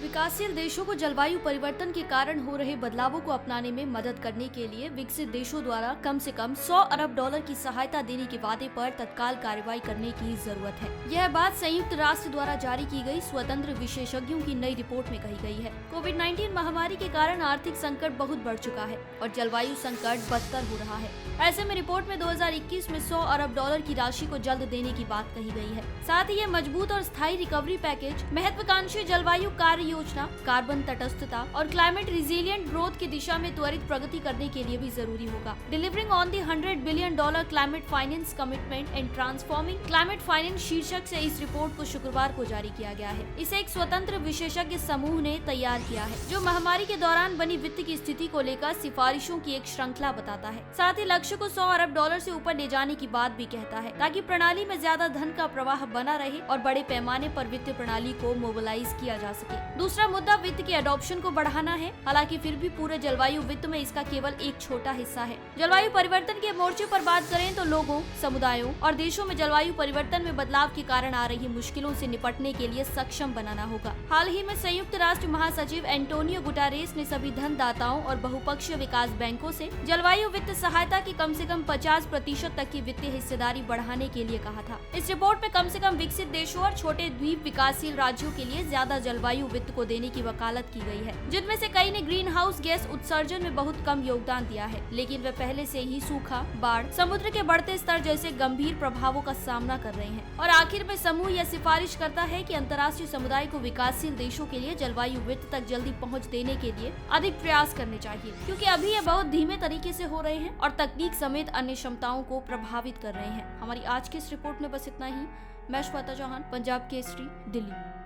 विकासशील देशों को जलवायु परिवर्तन के कारण हो रहे बदलावों को अपनाने में मदद करने के लिए विकसित देशों द्वारा कम से कम 100 अरब डॉलर की सहायता देने के वादे पर तत्काल कार्रवाई करने की जरूरत है। यह बात संयुक्त राष्ट्र द्वारा जारी की गई स्वतंत्र विशेषज्ञों की नई रिपोर्ट में कही गई है। कोविड-19 महामारी के कारण आर्थिक संकट बहुत बढ़ चुका है और जलवायु संकट बदतर हो रहा है। ऐसे में रिपोर्ट में 2021 में 100 अरब डॉलर की राशि को जल्द देने की बात कही गई है। साथ ही ये मजबूत और स्थायी रिकवरी पैकेज, महत्वाकांक्षी जलवायु कार्य योजना, कार्बन तटस्थता और क्लाइमेट रिजिलिएंट ग्रोथ की दिशा में त्वरित प्रगति करने के लिए भी जरूरी होगा। Delivering on the $100 billion climate finance commitment and transforming climate finance शीर्षक से इस रिपोर्ट को शुक्रवार को जारी किया गया है। इसे एक स्वतंत्र विशेषज्ञ समूह ने तैयार किया है जो महामारी के दौरान बनी वित्त की स्थिति को लेकर सिफारिशों की एक श्रृंखला बताता है। साथ ही लक्ष्य को 100 अरब डॉलर से ऊपर ले जाने की बात भी कहता है ताकि प्रणाली में ज्यादा धन का प्रवाह बना रहे और बड़े पैमाने पर वित्तीय प्रणाली को मोबिलाइज किया जा सके। दूसरा मुद्दा वित्त के एडॉप्शन को बढ़ाना है। हालांकि फिर भी पूरे जलवायु वित्त में इसका केवल एक छोटा हिस्सा है। जलवायु परिवर्तन के मोर्चे पर बात करें तो लोगों, समुदायों और देशों में जलवायु परिवर्तन में बदलाव के कारण आ रही मुश्किलों से निपटने के लिए सक्षम बनाना होगा। हाल ही में संयुक्त राष्ट्र महासचिव एंटोनियो गुटारेस ने सभी धनदाताओं और बहुपक्षीय विकास बैंकों से जलवायु वित्त सहायता की कम से कम 50% तक की वित्तीय हिस्सेदारी बढ़ाने के लिए कहा था। इस रिपोर्ट में कम से कम विकसित देशों और छोटे द्वीप विकासशील राज्यों के लिए ज्यादा जलवायु वित्त को देने की वकालत की गई है, जिनमें से कई ने ग्रीन हाउस गैस उत्सर्जन में बहुत कम योगदान दिया है, लेकिन वे पहले से ही सूखा, बाढ़, समुद्र के बढ़ते स्तर जैसे गंभीर प्रभावों का सामना कर रहे हैं। और आखिर में समूह यह सिफारिश करता है कि अंतर्राष्ट्रीय समुदाय को विकासशील देशों के लिए जलवायु वित्त तक जल्दी पहुँच देने के लिए अधिक प्रयास करने चाहिए, क्योंकि अभी ये बहुत धीमे तरीके से हो रहे हैं और तकनीक समेत अन्य क्षमताओं को प्रभावित कर रहे हैं। हमारी आज की इस रिपोर्ट में बस इतना ही। मैं श्वेता चौहान, पंजाब केसरी, दिल्ली।